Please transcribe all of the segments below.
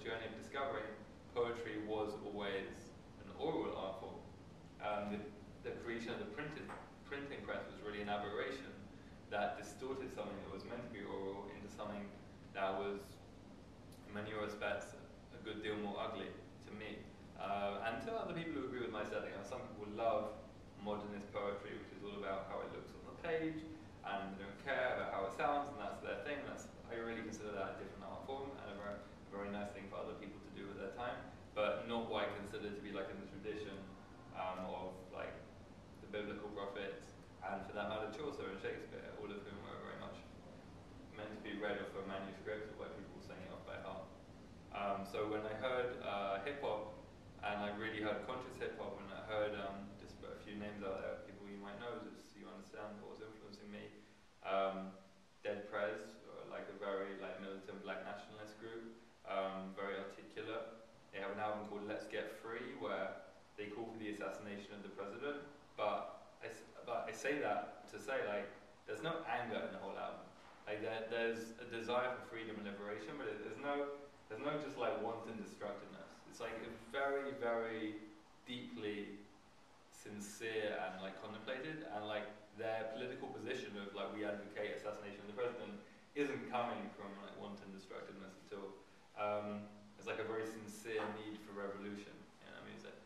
journey of discovering, poetry was always an oral art form. The creation of the printing press was really an aberration that distorted something that was meant to be oral into something that was, in many respects, a good deal more ugly to me. And to other people who agree with my setting. Some people love modernist poetry, which is all about how it looks on the page, and they don't care about how it sounds, and that's their thing. I really consider that a different art form, and a very nice thing for other people to do with their time, but not what I consider to be like in the tradition of like the biblical prophets, and for that matter Chaucer and Shakespeare, all of whom were very much meant to be read off a manuscript by people saying it off by heart. So when I heard hip-hop, and I really heard conscious hip-hop, and I heard just a few names out there, people you might know, just so you understand what was influencing me. Dead Prez, like a very militant black nationalist group, very articulate. They have an album called Let's Get Free, where they call for the assassination of the president, but I say that to say, like, there's no anger in the whole album. Like, there's a desire for freedom and liberation, but there's no just like wanton destructiveness. It's like a very, very deeply sincere and like contemplated, and like their political position of like we advocate assassination of the president isn't coming from like wanton destructiveness at all. It's like a very sincere need for revolution in our music.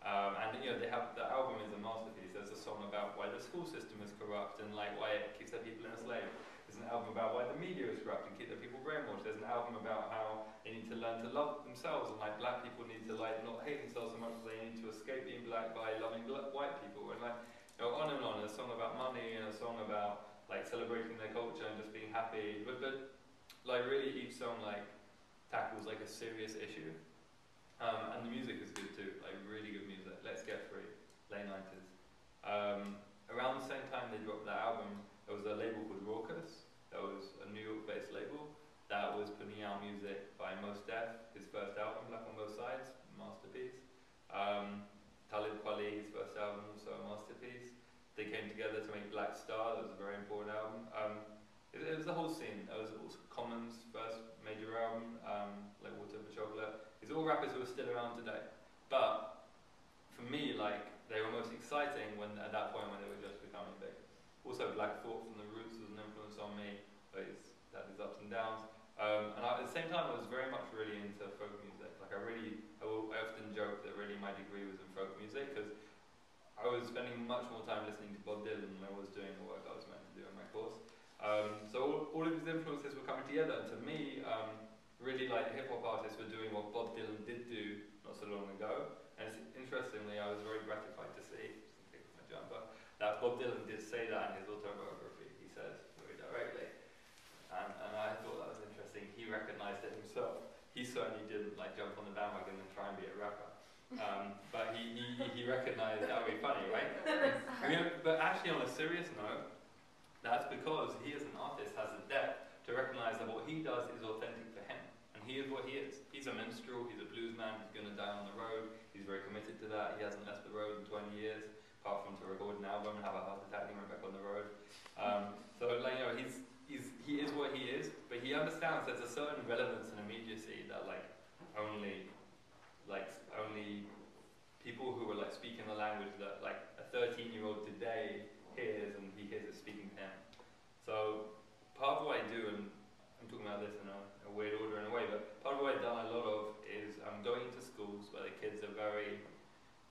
And you know, they have, the album is a masterpiece. There's a song about why the school system is corrupt and like why it keeps their people enslaved. There's an album about why the media is corrupt and keep their people brainwashed. There's an album about how they need to learn to love themselves, and like black people need to like not hate themselves so much as they need to escape being black by loving white people, and like, you know, on and on. There's a song about money and a song about like celebrating their culture and just being happy. But like really each song like tackles like a serious issue. And the music is good too, like really good music. Let's Get Free, late 90s. Around the same time they dropped that album, there was a label called Raucous. That was a New York-based label that was putting out music by Mos Def, his first album, Black on Both Sides, masterpiece. Talib Kweli, his first album, also a masterpiece. They came together to make Black Star. That was a very important album. It was the whole scene. It was also Common's first major album, like Water for Chocolate. It's all rappers who are still around today. But for me, like, they were most exciting when at that point when they were just becoming big. Also, Black Thought from the Roots was an influence on me. But it's had its ups and downs. And at the same time, I was very much really into folk music. Like, I often joke that really my degree was in folk music because I was spending much more time listening to Bob Dylan than I was doing the work I was meant to do in my course. So all of these influences were coming together, and to me, really like hip-hop artists were doing what Bob Dylan did do not so long ago. And interestingly, I was very gratified to see, that Bob Dylan did say that in his autobiography. He says very directly, and I thought that was interesting. He recognized it himself. He certainly didn't like jump on the bandwagon and try and be a rapper. But he recognized, that would be funny, right? But actually on a serious note, that's because he as an artist has the depth to recognize that what he does is authentic for him. And he is what he is. He's a minstrel, he's a blues man, he's going to die on the road. He's very committed to that. He hasn't left the road in 20 years, apart from to record an album and have a heart attack and went back on the road. So like, you know, he is what he is, but he understands there's a certain relevance and immediacy that like only people who are like speaking the language that like a 13-year-old today hears, and he hears it speaking to him. So part of what I do, and I'm talking about this in a weird order in a way, but part of what I've done a lot of is going into schools where the kids are very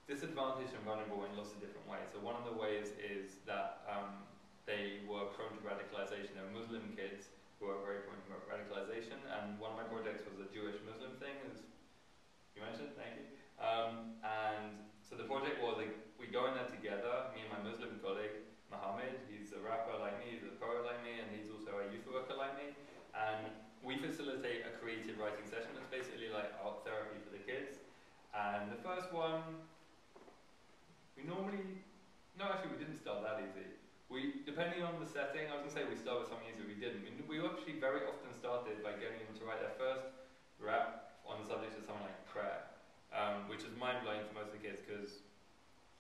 disadvantaged and vulnerable in lots of different ways. So one of the ways is that they were prone to radicalization. They were Muslim kids who were very prone to radicalization, and one of my projects was a Jewish-Muslim thing, as you mentioned, thank you. And so the project was, like, we go in there together, me and my Muslim colleague, Mohammed. He's a rapper like me, he's a poet like me, and he's also a youth worker like me. And we facilitate a creative writing session that's basically like art therapy for the kids. And the first one, we didn't start that easy. Depending on the setting, I was going to say we started with something easy, we didn't. We actually very often started by getting them to write their first rap on the subject of something like prayer, which is mind-blowing for most of the kids, because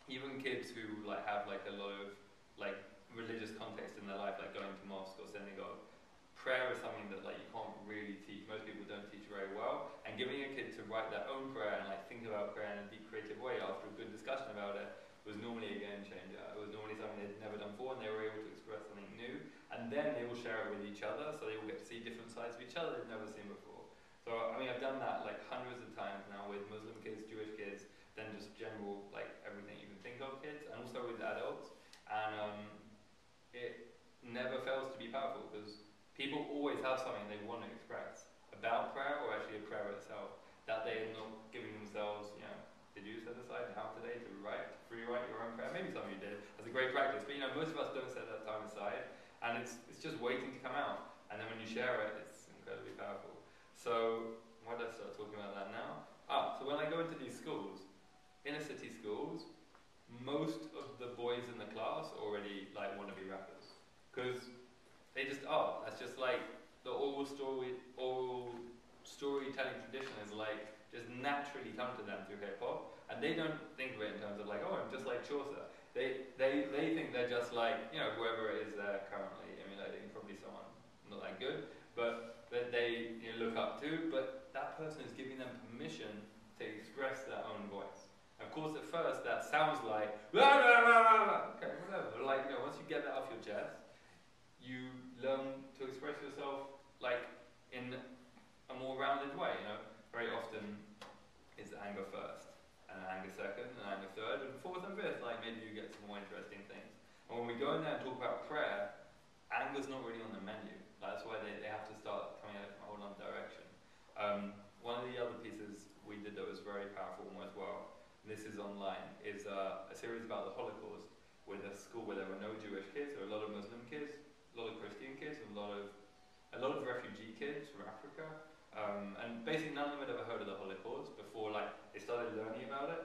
even kids who like have like a lot of like religious context in their life, like going to mosque or synagogue, prayer is something that like you can't really teach. Most people don't teach very well, and giving a kid write their own prayer and like think about prayer in a deep creative way after a good discussion about it was normally a game changer. It was normally something they'd never done before, and they were able to express something new. And then they will share it with each other, so they will get to see different sides of each other they've never seen before. So I mean, I've done that like hundreds of times now with Muslim kids, Jewish kids, then just general like everything you can think of kids, and also with adults. And it never fails to be powerful because people always have something they want to express about prayer, or actually a prayer itself, that they are not giving themselves, you know, did you set aside how today to free write your own prayer? Maybe some of you did. That's a great practice, but you know, most of us don't set that time aside, and it's just waiting to come out. And then when you share it, it's incredibly powerful. So why did I start talking about that now? So when I go into these schools, inner city schools, most of the boys in the class already like want to be rappers because they just are. That's just like the oral storytelling tradition is like just naturally come to them through hip hop, and they don't think of it in terms of like, oh, I'm just like Chaucer. They think they're just like, you know, whoever it is they're currently emulating, probably someone not that good, but that they, you know, look up to. But that person is giving them permission to express their own voice. Of course, at first that sounds like blah, blah, blah, blah. Okay, whatever. But like, you know, once you get that off your chest, you learn to express yourself like in a more rounded way. You know, very often it's anger first, and anger second, and anger third, and fourth and fifth. Like maybe you get some more interesting things. And when we go in there and talk about prayer, anger's not really on the menu. That's why they have to start coming out from a whole other direction. One of the other pieces we did that was very powerful as well, and this is online, is a series about the Holocaust with a school where there were no Jewish kids, there were a lot of Muslim kids, a lot of Christian kids, and a lot of refugee kids from Africa. And basically none of them had ever heard of the Holocaust before like they started learning about it,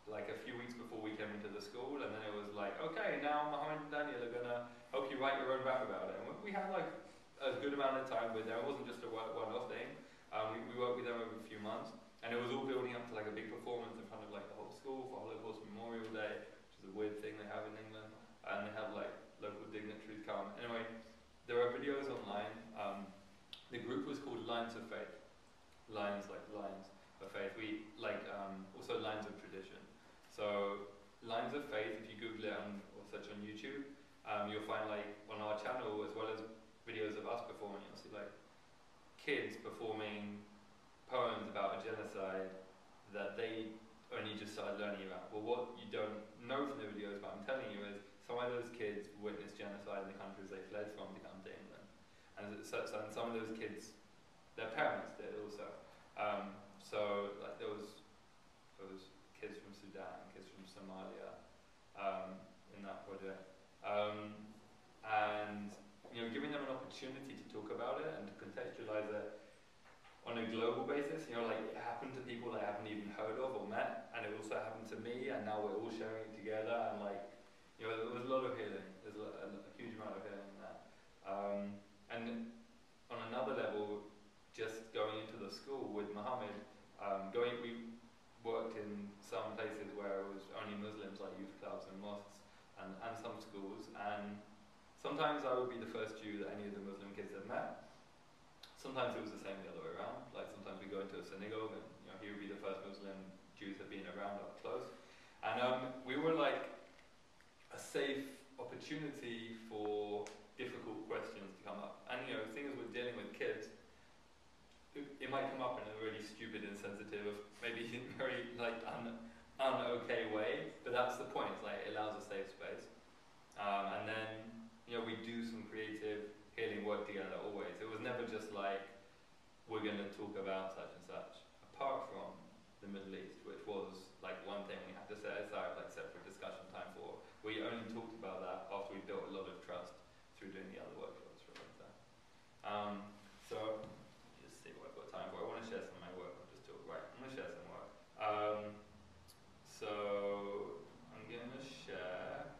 like a few weeks before we came into the school, and then it was like, okay, now Mohammed and Daniel are gonna help you write your own rap about it. And we had like a good amount of time with them. It wasn't just a one-off thing. We worked with them over a few months, and it was all building up to like a big performance in front of like the whole school for Holocaust Memorial Day, which is a weird thing they have in England, and they have like local dignitaries come. Anyway, there are videos online. The group was called Lines of Faith. Lines like lines of faith. We like also Lines of Tradition. So Lines of Faith, if you Google it or search on YouTube, you'll find like on our channel as well as videos of us performing, you'll see like kids performing poems about a genocide that they only just started learning about. Well, what you don't know from the videos, but I'm telling you, is some of those kids witnessed genocide in the countries they fled from to come to England. And so some of those kids, their parents did also. So like there was kids from Sudan, kids from Somalia in that project. And you know, giving them an opportunity to talk about it and to contextualize it on a global basis, you know, like it happened to people that I haven't even heard of or met, and it also happened to me, and now we're all sharing it together, and like, you know, there was a lot of healing. There's a huge amount of healing in that. And on another level, just going into the school with Mohammed, we worked in some places where it was only Muslims, like youth clubs and mosques, and some schools, and sometimes I would be the first Jew that any of the Muslim kids had met. Sometimes it was the same the other way around. Like sometimes we go into a synagogue and you know, he would be the first Muslim Jews that had been around up close. And we were like a safe opportunity for difficult questions to come up. And you know, things we're dealing with kids, it might come up in a really stupid, insensitive, maybe very like un-okay way, but that's the point. It's like it allows a safe space. And then you know, we do some creative healing work together always. It was never just like, we're going to talk about such and such. Apart from the Middle East, which was like one thing we had to set aside like separate discussion time for. We only talked about that after we built a lot of trust through doing the other workshops for like that. So, just see what I've got time for. I want to share some of my work. I'll just talk, right, I'm going to share some work. So, I'm going to share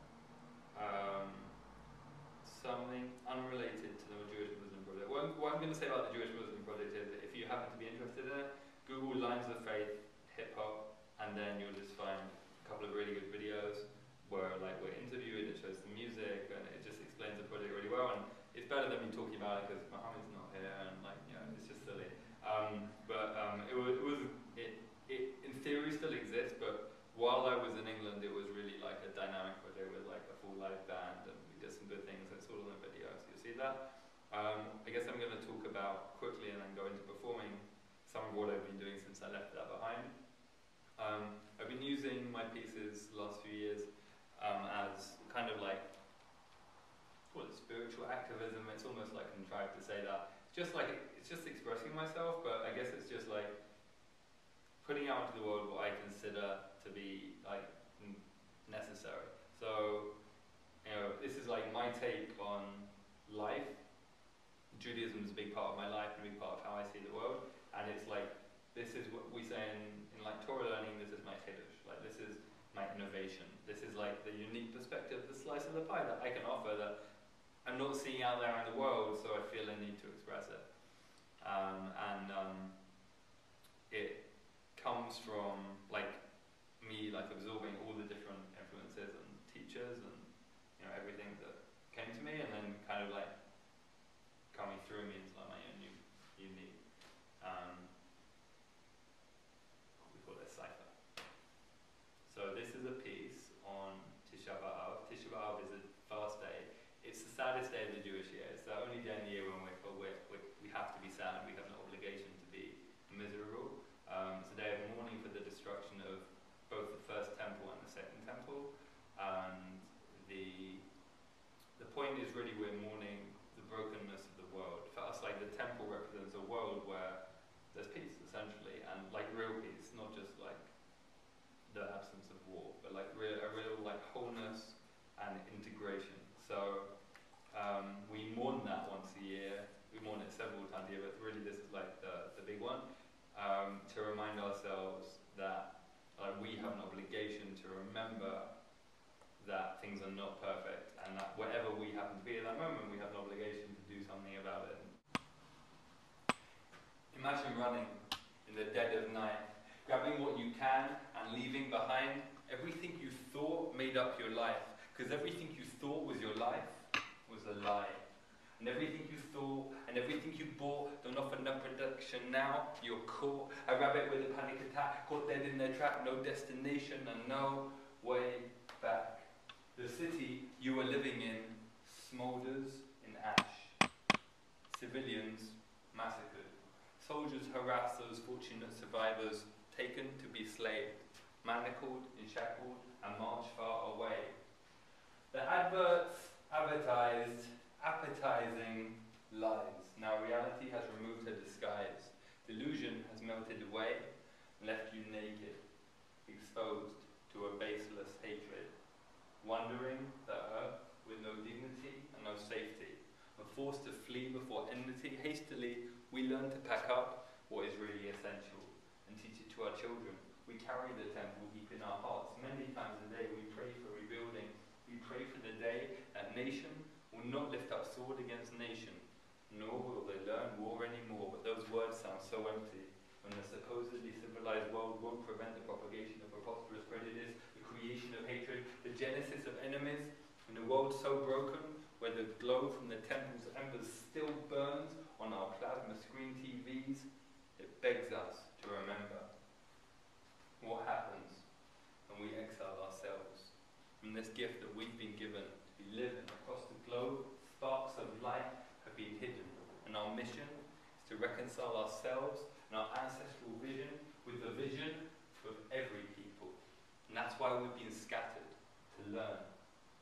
something unrelated to the Jewish-Muslim project. What I'm going to say about the Jewish-Muslim project is that if you happen to be interested in it, Google Lines of Faith, hip-hop, and then you'll just find a couple of really good videos where like we're interviewed, it shows the music, and it just explains the project really well. And it's better than me talking about it because Mohammed's not here, and like, you know, it's just silly. But it do that. I guess I'm going to talk about quickly and then go into performing some of what I've been doing since I left that behind. I've been using my pieces the last few years as kind of like, spiritual activism. It's almost like contrived to say that. It's just expressing myself, but I guess it's just like putting out into the world what I consider to be like necessary. So, this is like my take on life. Judaism is a big part of my life and a big part of how I see the world. And it's like, this is what we say in like Torah learning, this is my chiddush. Like, this is my innovation. This is like the unique perspective, the slice of the pie that I can offer that I'm not seeing out there in the world, so I feel I need to express it. It comes from like me like absorbing all the different influences and teachers and everything that came to me, and then kind of like coming through me into like my own unique what we call it, cipher. So this is a piece on Tisha B'Av. Tisha B'Av is a fast day. It's the saddest day of the Jewish year. It's the only day in the year when we have to be sad. We have no obligation to be miserable. It's a day of mourning for the destruction of both the first temple and the second temple. And the point is really we're mourning the brokenness of the world. For us, like the temple represents a world where there's peace, essentially, and like real peace, not just like the absence of war, but like a real like wholeness and integration. So we mourn that once a year. We mourn it several times a year, but really this is like the big one, to remind ourselves that we have an obligation to remember that things are not perfect, and that whatever we happen to be at that moment, we have an obligation to do something about it. Imagine running in the dead of night, grabbing what you can and leaving behind everything you thought made up your life, because everything you thought was your life was a lie. And everything you thought and everything you bought don't offer no production now. You're caught. A rabbit with a panic attack, caught dead in their trap, no destination and no way back. The city you were living in smolders in ash. Civilians massacred. Soldiers harass those fortunate survivors, taken to be slaved, manacled and shackled and marched far away. The adverts advertised appetizing lies. Now reality has removed her disguise. Delusion has melted away and left you naked, exposed to a baseless hatred. Wandering the earth with no dignity and no safety. We're forced to flee before enmity. Hastily, we learn to pack up what is really essential and teach it to our children. We carry the temple deep in our hearts. Many times a day we pray for rebuilding. We pray for the day that nation will not lift up sword against nation, nor will they learn war anymore. But those words sound so empty when the supposedly civilized world won't prevent the propagation of preposterous prejudice, the creation of hatred, the genesis of enemies, in a world so broken where the glow from the temple's embers still burns on our plasma screen TVs. It begs us to remember what happens when we exile ourselves from this gift that we've been given to be living across the globe. Sparks of light have been hidden, and our mission is to reconcile ourselves and our ancestral vision with the vision of every people. And that's why we've been scattered to learn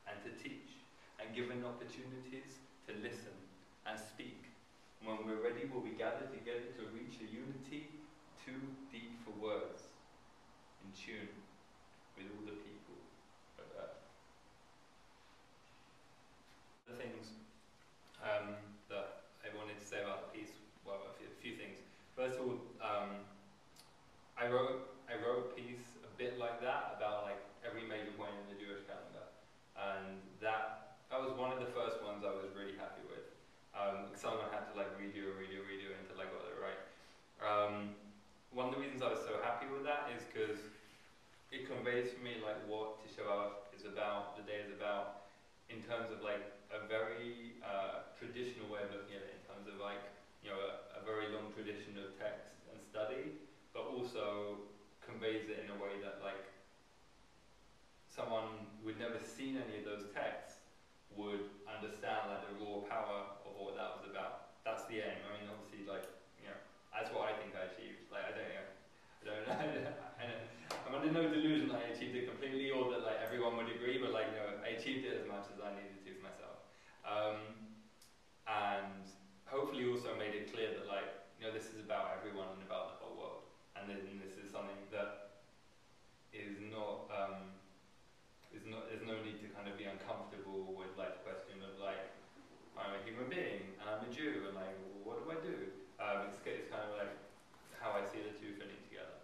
and to teach, and given opportunities to listen and speak. And when we're ready, we'll be gathered together to reach a unity too deep for words, in tune with all the people of earth. The things that I wanted to say about the piece, well, a few things. First of all, I wrote a piece a bit like that about like every major point in the Jewish calendar, and that was one of the first ones I was really happy with. Someone had to like redo until I got it right. One of the reasons I was so happy with that is because it conveys for me like what Tisha B'Av is about, the day is about, in terms of like a very traditional way of looking at it, in terms of like, a very long tradition of text and study, but also conveys it in a way that like someone who had never seen any of those texts would understand like the raw power of achieved it as much as I needed to for myself. And hopefully also made it clear that, like, you know, this is about everyone and about the whole world. And then this is something that is not, there's no need to kind of be uncomfortable with, like, the question of, like, I'm a human being and I'm a Jew and, like, what do I do? It's kind of like how I see the two fitting together.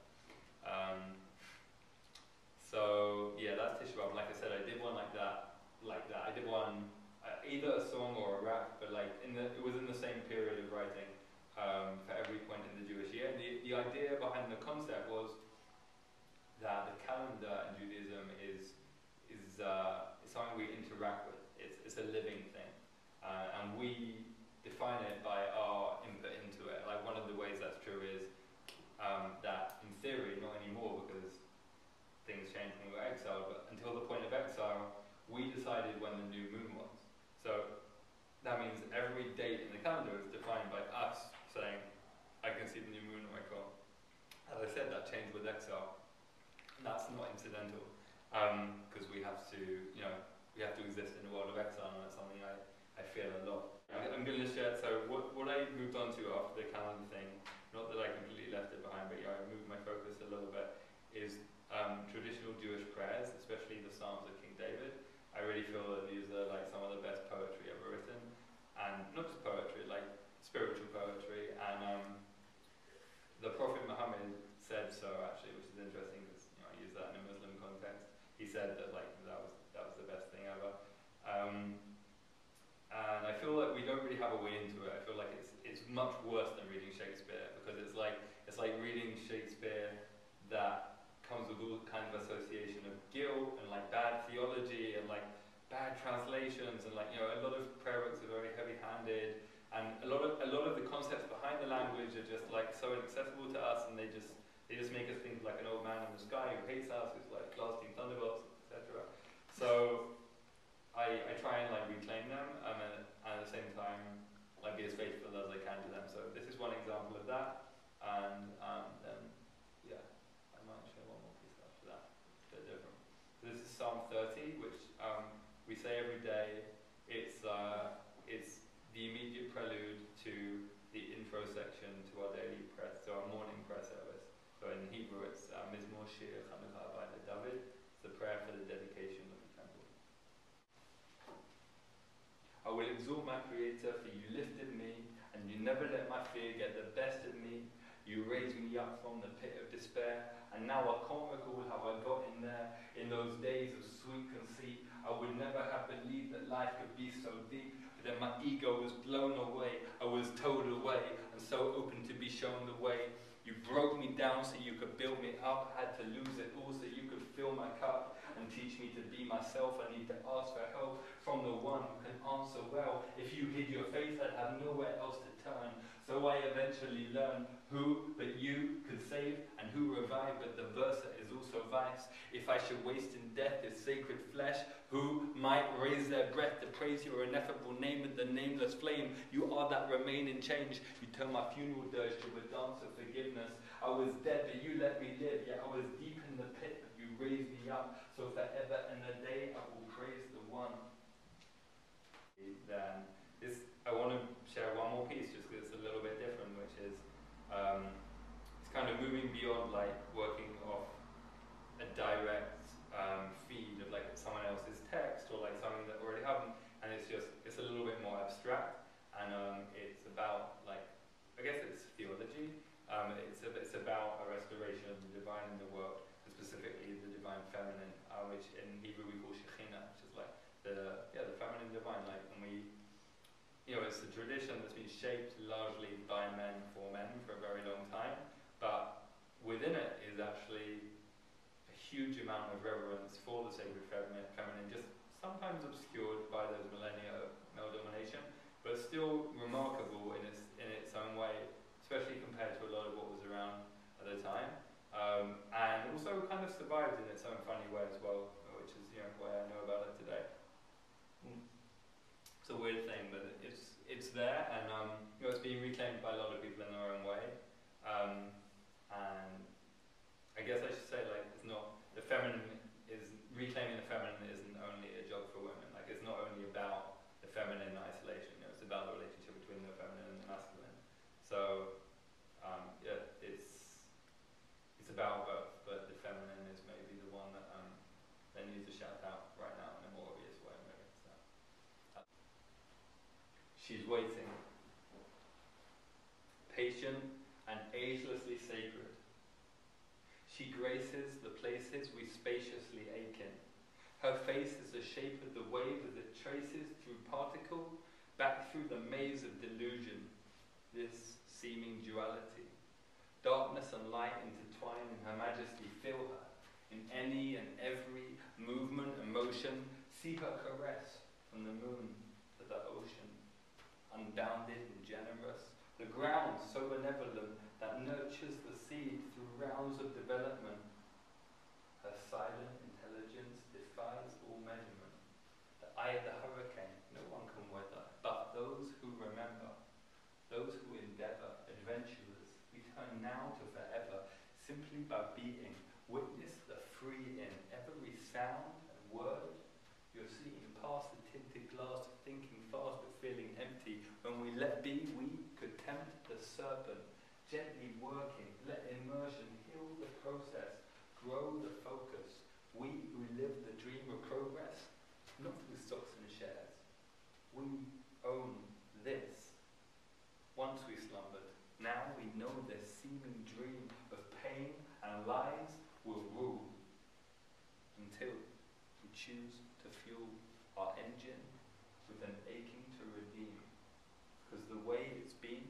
So yeah, that's Tisha B'Av. Like I said, I did one like that. I did one either a song or a rap, but like it was in the same period of writing for every point in the Jewish year. And the idea behind the concept was that the calendar in Judaism is something we interact with. It's a living thing, and we define it by our input into it. Like, one of the ways that's true is that in theory, not anymore, because things changed when we were exiled, but until the point of exile, we decided when the new moon was. So that means every date in the calendar is defined by us saying, I can see the new moon or I can't. As I said, that changed with exile. And that's not incidental, because we have to, you know, we have to exist in the world of exile, and that's something I feel a lot. I'm going to share, so what I moved on to after the calendar thing, not that I completely left it behind, but yeah, I moved my focus a little bit, is traditional Jewish prayers, especially the Psalms of King David. I really feel that these are like some of the best poetry ever written, and not just poetry, like spiritual poetry. And the Prophet Muhammad said so, actually, which is interesting because, you know, I use that in a Muslim context. He said that, like, that was the best thing ever. And I feel like we don't really have a way into it. I feel like it's much worse than reading Shakespeare, because it's like reading Shakespeare that comes with all kind of association of guilt and like bad theology and like bad translations, and like, you know, a lot of prayer books are very heavy-handed, and a lot of the concepts behind the language are just like so inaccessible to us, and they just make us think like an old man in the sky who hates us, who's like blasting thunderbolts, etc. So I try and like reclaim them, and at the same time like be as faithful as I can to them. So this is one example of that, and then yeah, I might share one more piece after that. It's a bit different. So this is Psalm 30, which we say every day. It's the immediate prelude to the intro section to our daily prayer, to our morning prayer service. So in Hebrew, it's Mizmor Shir Chanukah by David. It's the prayer for the dedication of the temple. I will exalt my Creator, for you lifted me, and you never let my fear get the best of me. You raised me up from the pit of despair, and now I can't recall how I got in there. In those days of sweet conceit, I would never have believed that life could be so deep. But then my ego was blown away, I was towed away, and so open to be shown the way. You broke me down so you could build me up, had to lose it all so you could fill my cup and teach me to be myself. I need to ask for help from the one who can answer well. If you hid your face, I'd have nowhere else to turn. So I eventually learned who but you could save and who revive, but the versa is also vice. If I should waste in death this sacred flesh, who might raise their breath to praise your ineffable name with the nameless flame? You are that remaining change. You turn my funeral dirge to a dance of forgiveness. I was dead, but you let me live. Yet I was deep in the pit, but you raised me up. So forever and a day I will praise the one. Then I want to share one more piece, just because it's a little bit different, which is it's kind of moving beyond like working off a direct feed of like someone else's text or like something that already happened, and it's a little bit more abstract, and it's about, like, I guess it's theology. It's about a restoration of the divine in the world, and specifically the divine feminine, which in Hebrew we call Shekhinah, which is like the feminine divine. Like, when we, you know, it's a tradition that's been shaped largely by men for men for a very long time, but within it is actually a huge amount of reverence for the sacred feminine, just sometimes obscured by those millennia of male domination, but still remarkable in its own way, especially compared to a lot of what was around at the time, and also kind of survived in its own funny way as well, which is, you know, why I know about it today. It's a weird thing, but it's there, and you know, it's being reclaimed by a lot of people in their own way, and I guess I should say, like, it's not the feminine is reclaiming the feminine isn't only a job for women. She's waiting, patient and agelessly sacred. She graces the places we spaciously ache in. Her face is the shape of the wave as it traces through particle, back through the maze of delusion, this seeming duality. Darkness and light intertwine in her majesty. Feel her in any and every movement and motion. See her caress from the moon to the ocean, unbounded and generous. The ground so benevolent that nurtures the seed through rounds of development. Her silent intelligence defies all measurement. The eye of the hurricane no one can weather, but those who remember, those who endeavor, adventurers, we turn now to forever, simply by being. Witness the free in every sound and word. You're seeing past the tinted glass, thinking fast but feeling empty. When we let be, we could tempt the serpent, gently working, let immersion heal the process, grow the focus. We who live the dream of progress, not through stocks and shares. We own this. Once we slumbered, now we know this seeming dream of pain and lies will rule until we choose to fuel our engine with an aching to redeem. Because the way it's been